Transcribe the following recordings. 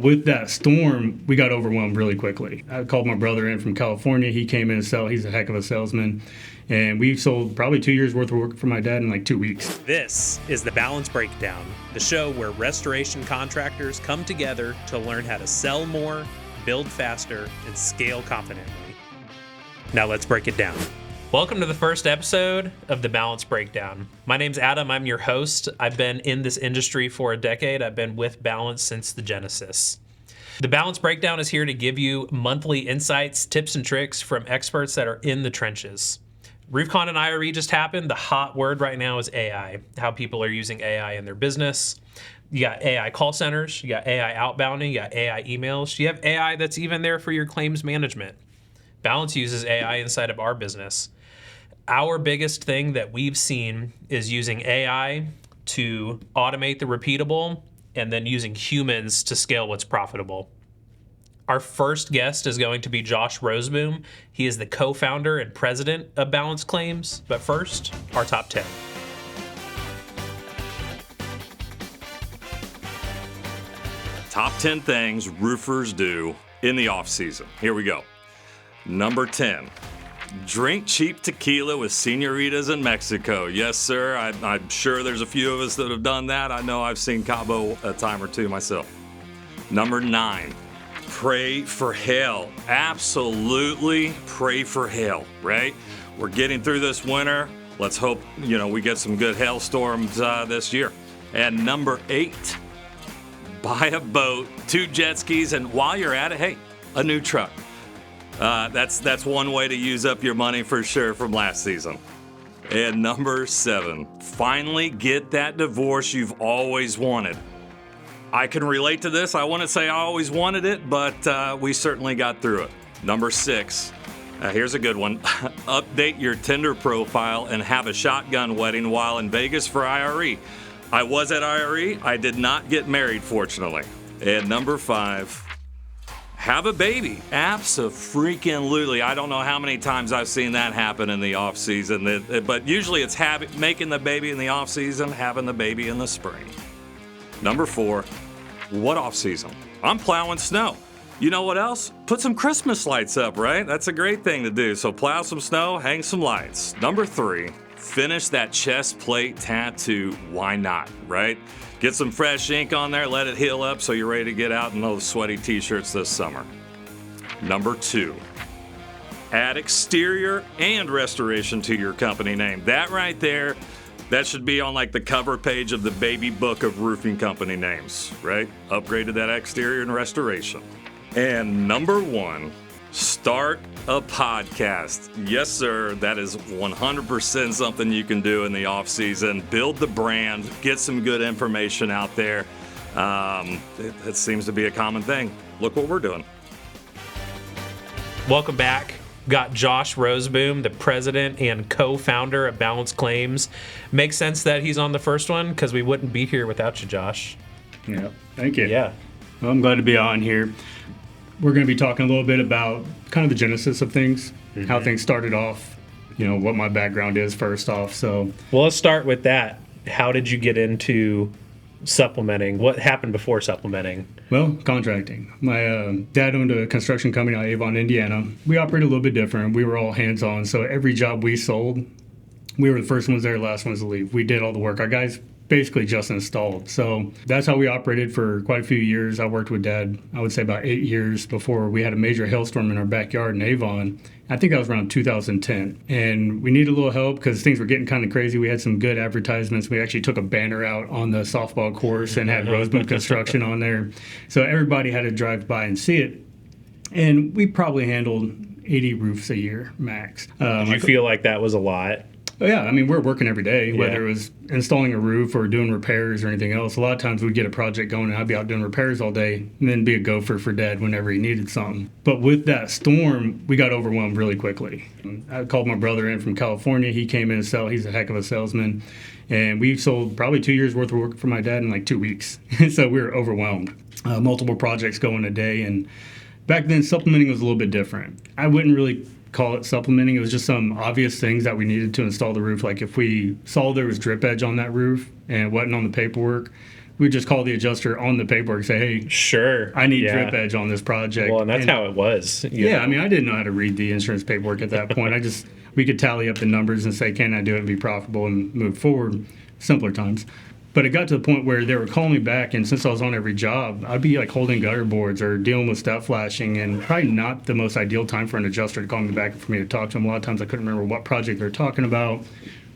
With that storm, we got overwhelmed really quickly. I called my brother in from California. He came in to sell. He's a heck of a salesman. And we sold probably 2 years worth of work for my dad in like 2 weeks. This is The Balance Breakdown, the show where restoration contractors come together to learn how to sell more, build faster, and scale confidently. Now let's break it down. Welcome to the first episode of The Balance Breakdown. My name's Adam. I'm your host. I've been in this industry for a decade. I've been with Balance since the genesis. The Balance Breakdown is here to give you monthly insights, tips, and tricks from experts that are in the trenches. RoofCon and IRE just happened. The hot word right now is AI, how people are using AI in their business. You got AI call centers, you got AI outbounding, you got AI emails. You have AI that's even there for your claims management. Balance uses AI inside of our business. Our biggest thing that we've seen is using AI to automate the repeatable and then using humans to scale what's profitable. Our first guest is going to be Josh Roseboom. He is the co-founder and president of Balance Claims. But first, our top 10. Top 10 things roofers do in the off season. Here we go. Number 10. Drink cheap tequila with senoritas in Mexico. Yes, sir. I'm sure there's a few of us that have done that. I know I've seen Cabo a time or two myself. Number 9. Pray for hail. Absolutely pray for hail, right? We're getting through this winter. Let's hope, we get some good hailstorms this year. And number 8. Buy a boat, 2 jet skis, and while you're at it, hey, a new truck. That's one way to use up your money for sure from last season. And number 7, finally get that divorce you've always wanted. I can relate to this. I wouldn't say I always wanted it, but we certainly got through it. Number 6, here's a good one. Update your Tinder profile and have a shotgun wedding while in Vegas for IRE. I was at IRE. I did not get married, fortunately. And number 5, have a baby. Abso-freaking-lutely. I don't know how many times I've seen that happen in the off season, but usually it's making the baby in the off season, having the baby in the spring. Number 4, what off season? I'm plowing snow. You know what else? Put some Christmas lights up, right? That's a great thing to do. So plow some snow, hang some lights. Number 3, finish that chest plate tattoo. Why not, right? Get some fresh ink on there, let it heal up so you're ready to get out in those sweaty t-shirts this summer. Number 2, add exterior and restoration to your company name. That right there, that should be on like the cover page of the baby book of roofing company names, right? Upgraded that exterior and restoration. And number 1, start a podcast. Yes, sir. That is 100% something you can do in the off season. Build the brand, get some good information out there. It seems to be a common thing. Look what we're doing. Welcome back. Got Josh Roseboom, the president and co-founder of Balance Claims. Makes sense that he's on the first one because we wouldn't be here without you, Josh. Yeah, thank you. Yeah. Well, I'm glad to be on here. We're going to be talking a little bit about kind of the genesis of things, how things started off, what my background is first off. So, well, let's start with that. How did you get into supplementing? What happened before supplementing? Well, contracting. My dad owned a construction company out of Avon, Indiana. We operated a little bit different. We were all hands-on. So every job we sold, we were the first ones there, last ones to leave. We did all the work. Our guys basically just installed. So that's how we operated for quite a few years. I worked with Dad, I would say about 8 years before we had a major hailstorm in our backyard in Avon. I think that was around 2010. And we needed a little help because things were getting kind of crazy. We had some good advertisements. We actually took a banner out on the softball course and had Roseboom Construction on there. So everybody had to drive by and see it. And we probably handled 80 roofs a year max. Did you feel like that was a lot? Oh, yeah, I mean, we're working every day, whether it was installing a roof or doing repairs or anything else. A lot of times we'd get a project going and I'd be out doing repairs all day and then be a gopher for Dad whenever he needed something. But with that storm, we got overwhelmed really quickly. I called my brother in from California. He came in to sell. He's a heck of a salesman. And we sold probably 2 years worth of work for my dad in like 2 weeks. So we were overwhelmed. Multiple projects going a day. And back then, supplementing was a little bit different. I wouldn't really call it supplementing. It was just some obvious things that we needed to install the roof. Like if we saw there was drip edge on that roof and it wasn't on the paperwork, we'd just call the adjuster on the paperwork, say, hey, Sure. I need drip edge on this project. Well, and that's how it was. you know. I mean, I didn't know how to read the insurance paperwork at that point. We could tally up the numbers and say, can I do it and be profitable and move forward? Simpler times. But it got to the point where they were calling me back, and since I was on every job, I'd be like holding gutter boards or dealing with step flashing, and probably not the most ideal time for an adjuster to call me back and for me to talk to them. A lot of times I couldn't remember what project they're talking about,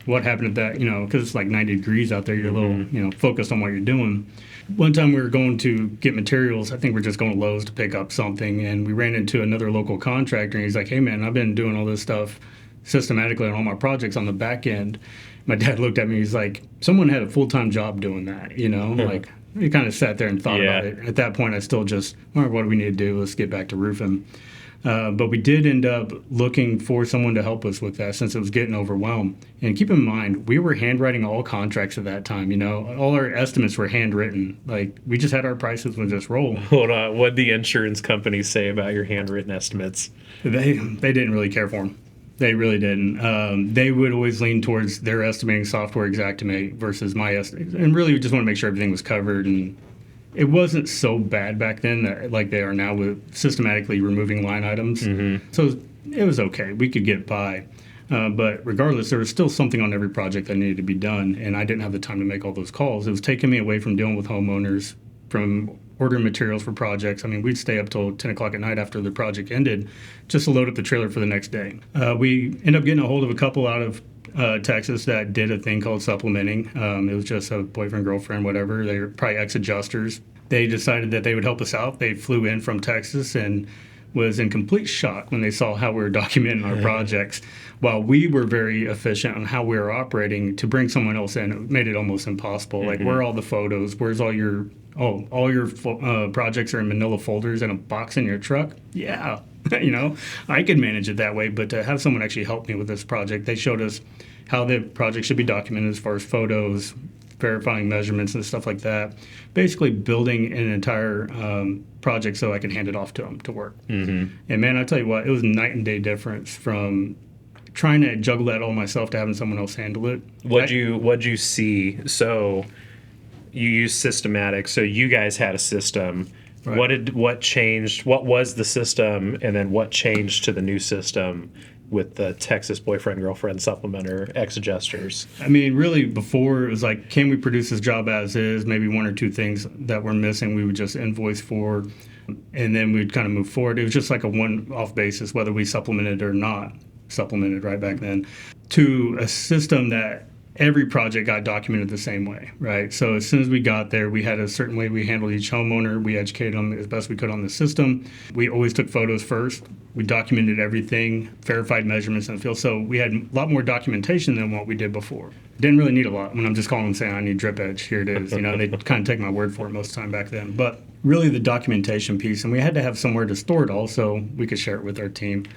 what happened at that, because it's like 90 degrees out there. You're a little, focused on what you're doing. One time we were going to get materials. I think we're just going to Lowe's to pick up something, and we ran into another local contractor, and he's like, hey, man, I've been doing all this stuff systematically on all my projects on the back end. My dad looked at me, he's like, someone had a full-time job doing that, like he kind of sat there and thought about it. At that point, I still just, all right, what do we need to do? Let's get back to roofing. But we did end up looking for someone to help us with that since it was getting overwhelmed. And keep in mind, we were handwriting all contracts at that time, all our estimates were handwritten. Like, we just had our prices and just roll. Hold on. What'd the insurance company say about your handwritten estimates? They didn't really care for them. They really didn't. They would always lean towards their estimating software, Xactimate, versus my estimate. And really, we just want to make sure everything was covered. And it wasn't so bad back then that, like they are now with systematically removing line items. So it was okay. We could get by. But regardless, there was still something on every project that needed to be done. And I didn't have the time to make all those calls. It was taking me away from dealing with homeowners, from ordering materials for projects. I mean, we'd stay up till 10 o'clock at night after the project ended just to load up the trailer for the next day. We ended up getting a hold of a couple out of Texas that did a thing called supplementing. It was just a boyfriend, girlfriend, whatever. They were probably ex-adjusters. They decided that they would help us out. They flew in from Texas and was in complete shock when they saw how we were documenting our projects. While we were very efficient on how we were operating, to bring someone else in, it made it almost impossible. Like, where are all the photos? Where's all your projects are in manila folders in a box in your truck? Yeah, I could manage it that way. But to have someone actually help me with this project, they showed us how the project should be documented as far as photos, verifying measurements and stuff like that. Basically building an entire project so I can hand it off to them to work. And man, I tell you what, it was a night and day difference from trying to juggle that all myself to having someone else handle it. What'd you see? So you use Systematic, so you guys had a system. Right. What changed? What was the system, and then what changed to the new system with the Texas boyfriend, girlfriend supplementer ex-adjusters? I mean, really, before it was like, can we produce this job as is? Maybe one or two things that were missing we would just invoice for, and then we'd kind of move forward. It was just like a one-off basis, whether we supplemented or not supplemented right back then, to a system that every project got documented the same way, right? So as soon as we got there, we had a certain way we handled each homeowner. We educated them as best we could on the system. We always took photos first. We documented everything, verified measurements in the field. So we had a lot more documentation than what we did before. Didn't really need a lot. When I'm just calling them saying, I need drip edge, here it is. They kind of take my word for it most of the time back then. But really the documentation piece, and we had to have somewhere to store it all so we could share it with our team.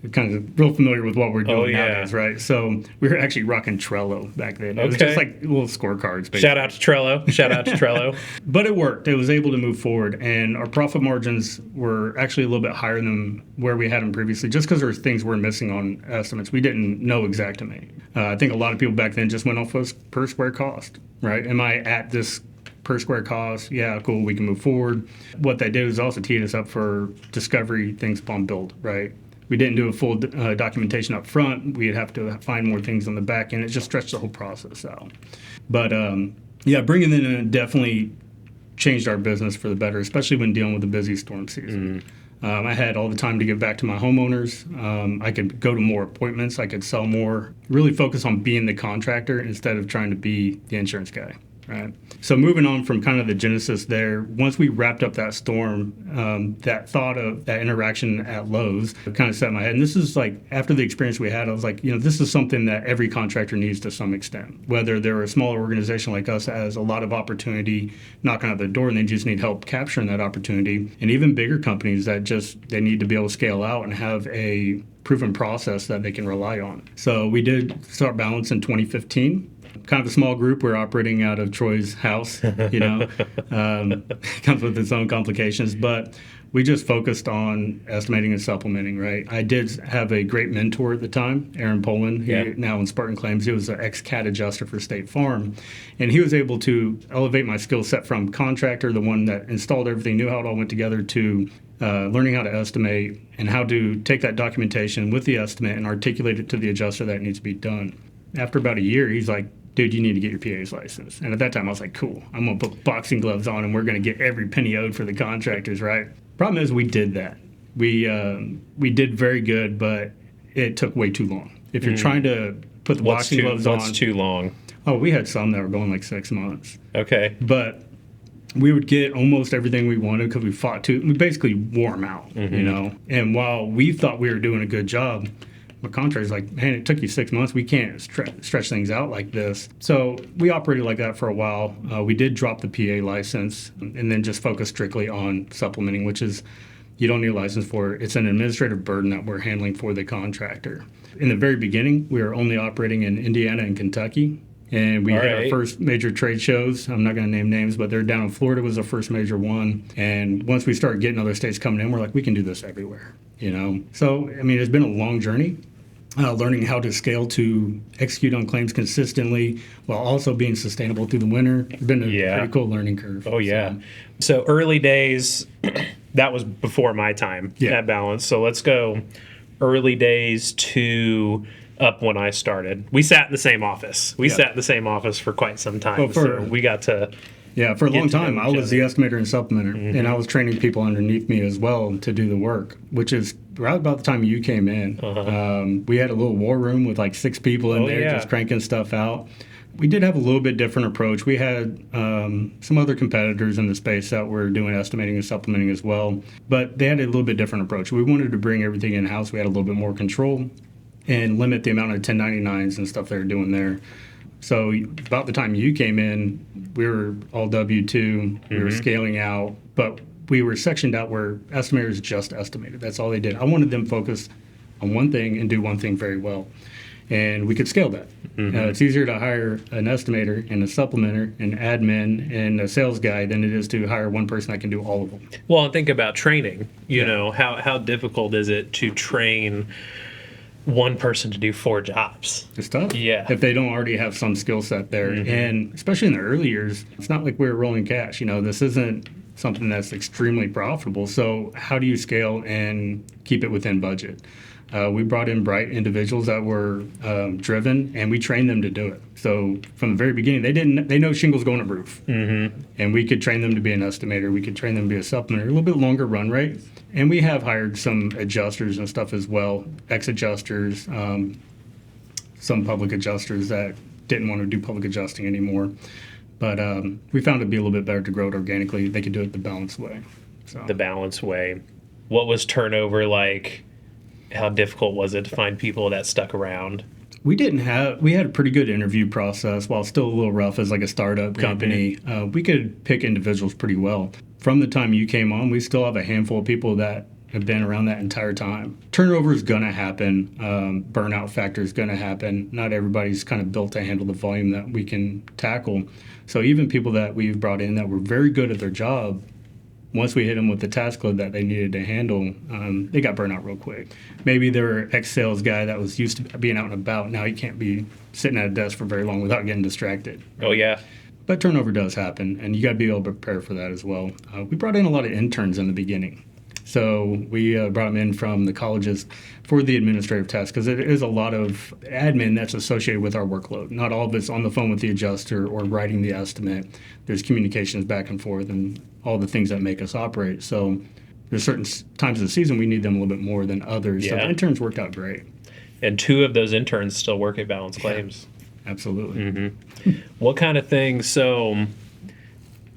We're kind of real familiar with what we're doing nowadays, right? So we were actually rocking Trello back then. It was just like little scorecards, basically. Shout out to Trello. But it worked. It was able to move forward. And our profit margins were actually a little bit higher than where we had them previously, just because there were things we're missing on estimates. We didn't know Xactimate. I think a lot of people back then just went off of per square cost, right? Am I at this per square cost? Yeah, cool, we can move forward. What that did was also teed us up for discovery things upon build, right? We didn't do a full documentation up front. We'd have to find more things on the back end. It just stretched the whole process out. But bringing them in definitely changed our business for the better, especially when dealing with the busy storm season. I had all the time to give back to my homeowners. I could go to more appointments. I could sell more, really focus on being the contractor instead of trying to be the insurance guy. Right. So moving on from kind of the genesis there, once we wrapped up that storm, that thought of that interaction at Lowe's kind of set in my head. And this is like, after the experience we had, I was like, this is something that every contractor needs to some extent. Whether they're a smaller organization like us that has a lot of opportunity knocking out the door and they just need help capturing that opportunity. And even bigger companies that they need to be able to scale out and have a proven process that they can rely on. So we did start Balance in 2015. Kind of a small group. We're operating out of Troy's house, comes with its own complications, but we just focused on estimating and supplementing, right? I did have a great mentor at the time, Aaron Poland, now in Spartan Claims. He was an ex-CAT adjuster for State Farm, and he was able to elevate my skill set from contractor, the one that installed everything, knew how it all went together, to learning how to estimate and how to take that documentation with the estimate and articulate it to the adjuster that it needs to be done. After about a year, he's like, dude, you need to get your PA's license. And at that time, I was like, cool, I'm going to put boxing gloves on and we're going to get every penny owed for the contractors, right? Problem is, we did that. We did very good, but it took way too long. If you're trying to put the boxing gloves on... What's too long? Oh, we had some that were going like 6 months. Okay. But we would get almost everything we wanted because we basically wore them out, And while we thought we were doing a good job, my contractor's like, man, it took you 6 months. We can't stretch things out like this. So we operated like that for a while. We did drop the PA license and then just focus strictly on supplementing, which is you don't need a license for it. It's an administrative burden that we're handling for the contractor. In the very beginning, we were only operating in Indiana and Kentucky. And we had our first major trade shows. I'm not going to name names, but they're down in Florida was the first major one. And once we started getting other states coming in, we're like, we can do this everywhere, So, I mean, it's been a long journey. Learning how to scale to execute on claims consistently while also being sustainable through the winter. It's been a pretty cool learning curve. Oh, yeah. So early days, that was before my time at Balance. So let's go early days to up when I started. We sat in the same office. We sat in the same office for quite some time. So we got to... Yeah, for a long time, I was the estimator and supplementer, and I was training people underneath me as well to do the work, which is right about the time you came in. We had a little war room with like 6 people in there just cranking stuff out. We did have a little bit different approach. We had some other competitors in the space that were doing estimating and supplementing as well, but they had a little bit different approach. We wanted to bring everything in-house. We had a little bit more control and limit the amount of 1099s and stuff they were doing there. So about the time you came in, we were all W-2. We were scaling out, but we were sectioned out where estimators just estimated. That's all they did. I wanted them focused on one thing and do one thing very well. And we could scale that. It's easier to hire an estimator and a supplementer, an admin, and a sales guy than it is to hire one person that can do all of them. Well, and think about training. You know, how difficult is it to train one person to do 4 jobs? It's tough. Yeah. If they don't already have some skill set there. And especially in the early years, it's not like we're rolling cash. This isn't something that's extremely profitable. So how do you scale and keep it within budget? We brought in bright individuals that were driven, and we trained them to do it. So from the very beginning, they know shingles go on a roof. And we could train them to be an estimator. We could train them to be a supplementer, a little bit longer run rate. And we have hired some adjusters and stuff as well, ex-adjusters, some public adjusters that didn't want to do public adjusting anymore. But we found it to be a little bit better to grow it organically. They could do it the balanced way. So. The balanced way. What was turnover like? How difficult was it to find people that stuck around? We had a pretty good interview process, while still a little rough as like a startup company. We could pick individuals pretty well. From the time you came on, we still have a handful of people that have been around that entire time. Turnover is going to happen. Burnout factor is going to happen. Not everybody's kind of built to handle the volume that we can tackle. So even people that we've brought in that were very good at their job, once we hit them with the task load that they needed to handle, they got burnt out real quick. Maybe they were ex-sales guy that was used to being out and about. Now he can't be sitting at a desk for very long without getting distracted. Oh, yeah. But turnover does happen, and you got to be able to prepare for that as well. We brought in a lot of interns in the beginning. So we brought them in from the colleges for the administrative tasks, because it is a lot of admin that's associated with our workload. Not all of it's on the phone with the adjuster or writing the estimate. There's communications back and forth and all the things that make us operate. So there's certain times of the season we need them a little bit more than others. So the interns worked out great. And 2 of those interns still work at Balance Claims. Absolutely. What kind of things? So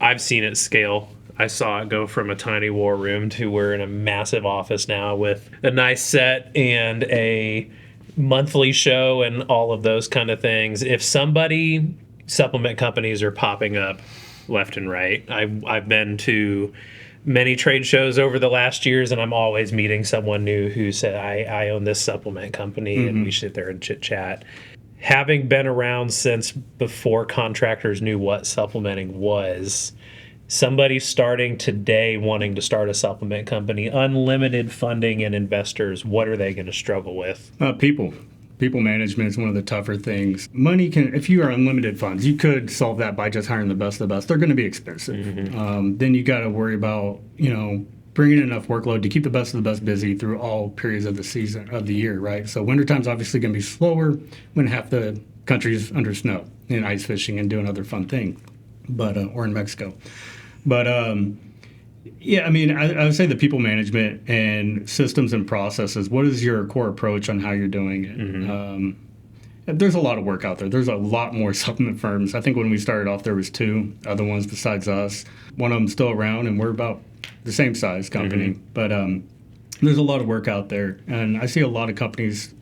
I've seen it scale. I saw it go from a tiny war room to we're in a massive office now with a nice set and a monthly show and all of those kind of things. If supplement companies are popping up left and right. I've been to many trade shows over the last years, and I'm always meeting someone new who said, I own this supplement company, and we sit there and chit-chat. having been around since before contractors knew what supplementing was, somebody starting today wanting to start a supplement company, unlimited funding and investors, what are they going to struggle with? People management is one of the tougher things. Money can, if you are unlimited funds, you could solve that by just hiring the best of the best. They're going to be expensive. Then you got to worry about, bringing enough workload to keep the best of the best busy through all periods of the season, of the year, right? So wintertime's obviously going to be slower when half the country's under snow and ice fishing and doing other fun things, or in Mexico. But yeah, I mean, I would say the people management and systems and processes. What is your core approach on how you're doing it? There's a lot of work out there. There's a lot more supplement firms. I think when we started off, there was 2 other ones besides us. One of them's still around, and we're about the same size company. But there's a lot of work out there, and I see a lot of companies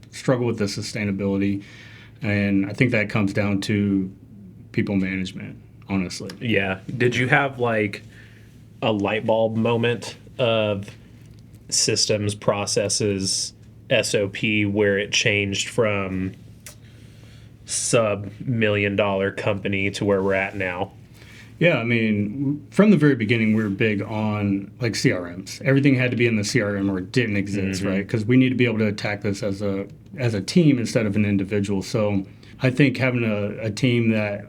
struggle with the sustainability, and I think that comes down to people management, honestly. Yeah. Did you have like a light bulb moment of systems, processes, SOP where it changed from sub-$1 million company to where we're at now? Yeah, I mean, from the very beginning, we were big on like CRMs. Everything had to be in the CRM or it didn't exist, right? Because we need to be able to attack this as a team instead of an individual. So I think having a team that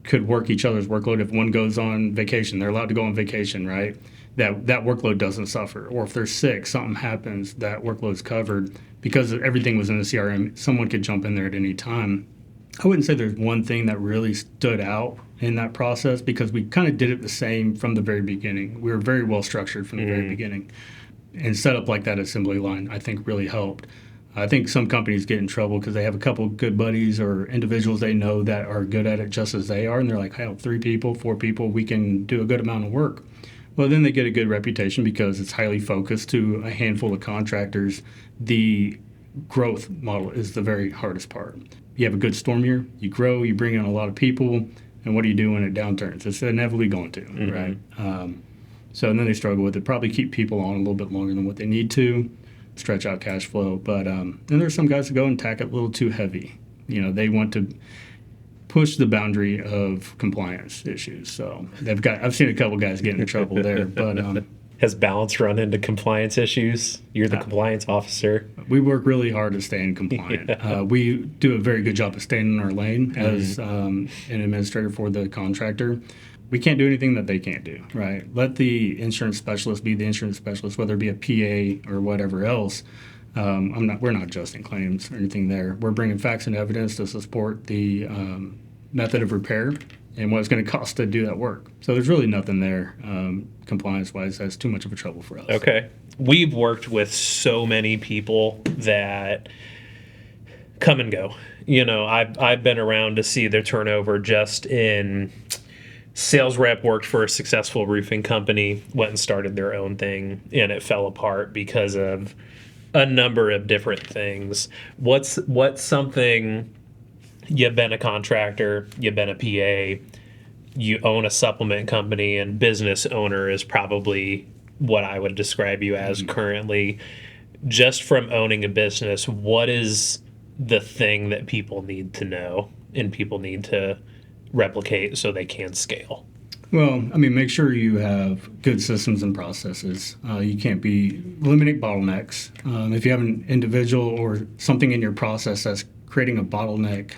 could work each other's workload. If one goes on vacation, they're allowed to go on vacation, right? That workload doesn't suffer. Or if they're sick, something happens, that workload's covered. Because everything was in the CRM, someone could jump in there at any time. I wouldn't say there's one thing that really stood out in that process because we kind of did it the same from the very beginning. We were very well structured from the very beginning. And set up like that assembly line, I think, really helped. I think some companies get in trouble because they have a couple good buddies or individuals they know that are good at it just as they are. And they're like, hey, 3 people, 4 people, we can do a good amount of work. Well, then they get a good reputation because it's highly focused to a handful of contractors. The growth model is the very hardest part. You have a good storm year, you grow, you bring in a lot of people, and what do you do when it downturns? It's inevitably going to, right? So and then they struggle with it. Probably keep people on a little bit longer than what they need to, stretch out cash flow. But then there's some guys that go and tack it a little too heavy. They want to push the boundary of compliance issues. So I've seen a couple guys get in trouble there. But has balance run into compliance issues? You're the compliance officer. We work really hard to stay compliant. We do a very good job of staying in our lane as an administrator for the contractor. We can't do anything that they can't do, right? Let the insurance specialist be the insurance specialist, whether it be a PA or whatever else. We're not adjusting claims or anything there. We're bringing facts and evidence to support the method of repair and what it's going to cost to do that work. So there's really nothing there, compliance-wise, that's too much of a trouble for us. Okay. We've worked with so many people that come and go. I've been around to see their turnover just in sales rep worked for a successful roofing company, went and started their own thing, and it fell apart because of a number of different things. What's something, you've been a contractor, you've been a PA, you own a supplement company, and business owner is probably what I would describe you as currently. Just from owning a business, what is the thing that people need to know and people need to replicate so they can scale? Well, I mean, make sure you have good systems and processes. You can't eliminate bottlenecks. If you have an individual or something in your process that's creating a bottleneck,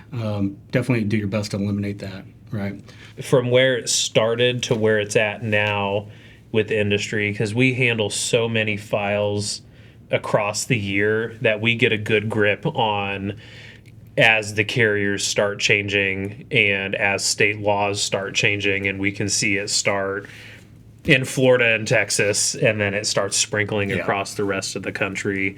definitely do your best to eliminate that, right? From where it started to where it's at now with the industry, because we handle so many files across the year that we get a good grip on as the carriers start changing and as state laws start changing, and we can see it start in Florida and Texas, and then it starts sprinkling across the rest of the country.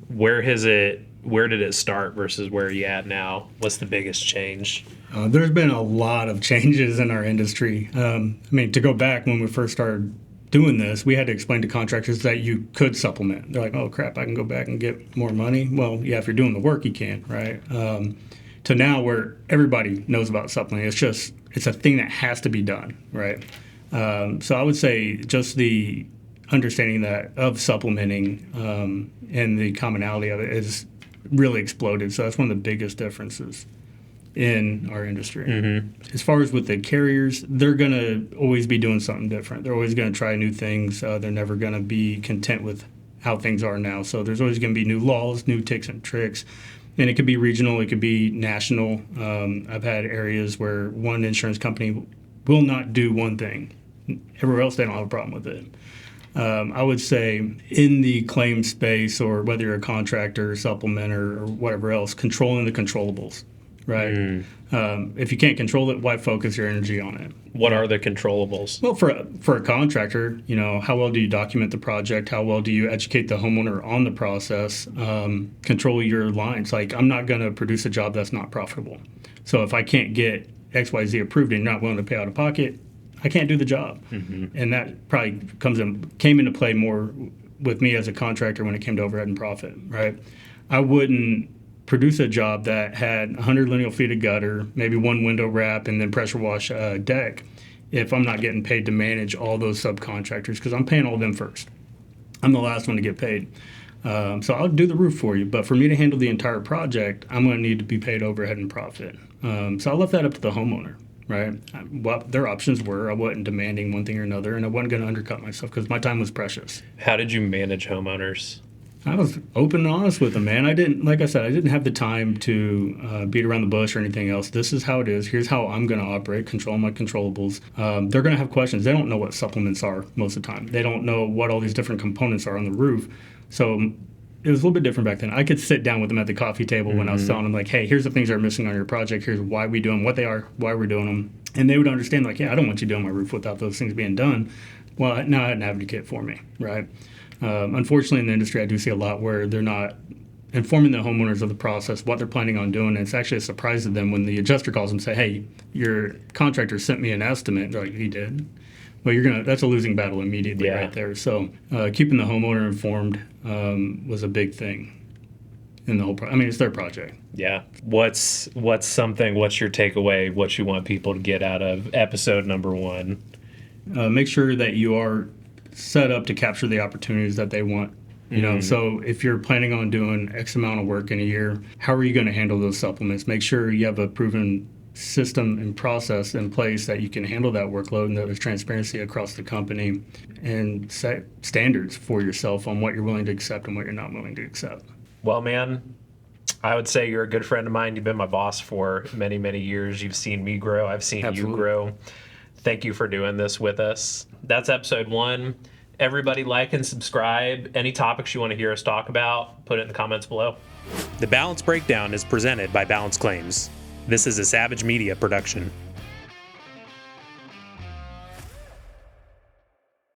Where did it start versus where are you at now? What's the biggest change? There's been a lot of changes in our industry. To go back when we first started doing this, we had to explain to contractors that you could supplement. They're like, oh crap, I can go back and get more money. Well, yeah, if you're doing the work, you can, right? To now where everybody knows about supplementing. It's a thing that has to be done, right? So I would say just the understanding of supplementing and the commonality of it is really exploded. So that's one of the biggest differences in our industry. As far as with the carriers, they're going to always be doing something different. They're always going to try new things. They're never going to be content with how things are now. So there's always going to be new laws, new tips and tricks. And it could be regional, it could be national. I've had areas where one insurance company will not do one thing. Everywhere else, they don't have a problem with it. I would say in the claim space, or whether you're a contractor, supplementer, or whatever else, controlling the controllables, right? If you can't control it, why focus your energy on it? What are the controllables? Well, for a contractor, how well do you document the project? How well do you educate the homeowner on the process? Control your lines. Like, I'm not going to produce a job that's not profitable. So if I can't get XYZ approved and you're not willing to pay out of pocket, I can't do the job. And that probably came into play more with me as a contractor when it came to overhead and profit, right? I wouldn't produce a job that had 100 lineal feet of gutter, maybe one window wrap, and then pressure wash deck if I'm not getting paid to manage all those subcontractors, because I'm paying all of them first. I'm the last one to get paid. So I'll do the roof for you, but for me to handle the entire project, I'm going to need to be paid overhead and profit. So I left that up to the homeowner, right? What their options were, I wasn't demanding one thing or another, and I wasn't going to undercut myself because my time was precious. How did you manage homeowners? I was open and honest with them, man. I didn't have the time to beat around the bush or anything else. This is how it is. Here's how I'm going to operate, control my controllables. They're going to have questions. They don't know what supplements are most of the time. They don't know what all these different components are on the roof. So it was a little bit different back then. I could sit down with them at the coffee table when I was telling them, like, hey, here's the things that are missing on your project. Here's why we do them, what they are, why we're doing them. And they would understand, like, yeah, I don't want you doing my roof without those things being done. Well, now I had an advocate for me, right? Unfortunately, in the industry, I do see a lot where they're not informing the homeowners of the process, what they're planning on doing. And it's actually a surprise to them when the adjuster calls them and say, hey, your contractor sent me an estimate. They're like, he did? Well, that's a losing battle immediately right there. So keeping the homeowner informed was a big thing in the whole it's their project. Yeah. What's your takeaway, what you want people to get out of episode number 1? Make sure that you are set up to capture the opportunities that they want. So if you're planning on doing X amount of work in a year, how are you going to handle those supplements? Make sure you have a proven system and process in place that you can handle that workload, and that there's transparency across the company, and set standards for yourself on what you're willing to accept and what you're not willing to accept. Well, man, I would say you're a good friend of mine. You've been my boss for many, many years. You've seen me grow. I've seen you grow. Thank you for doing this with us. That's episode 1. Everybody like and subscribe. Any topics you want to hear us talk about, put it in the comments below. The Balance Breakdown is presented by Balance Claims. This is a Savage Media production.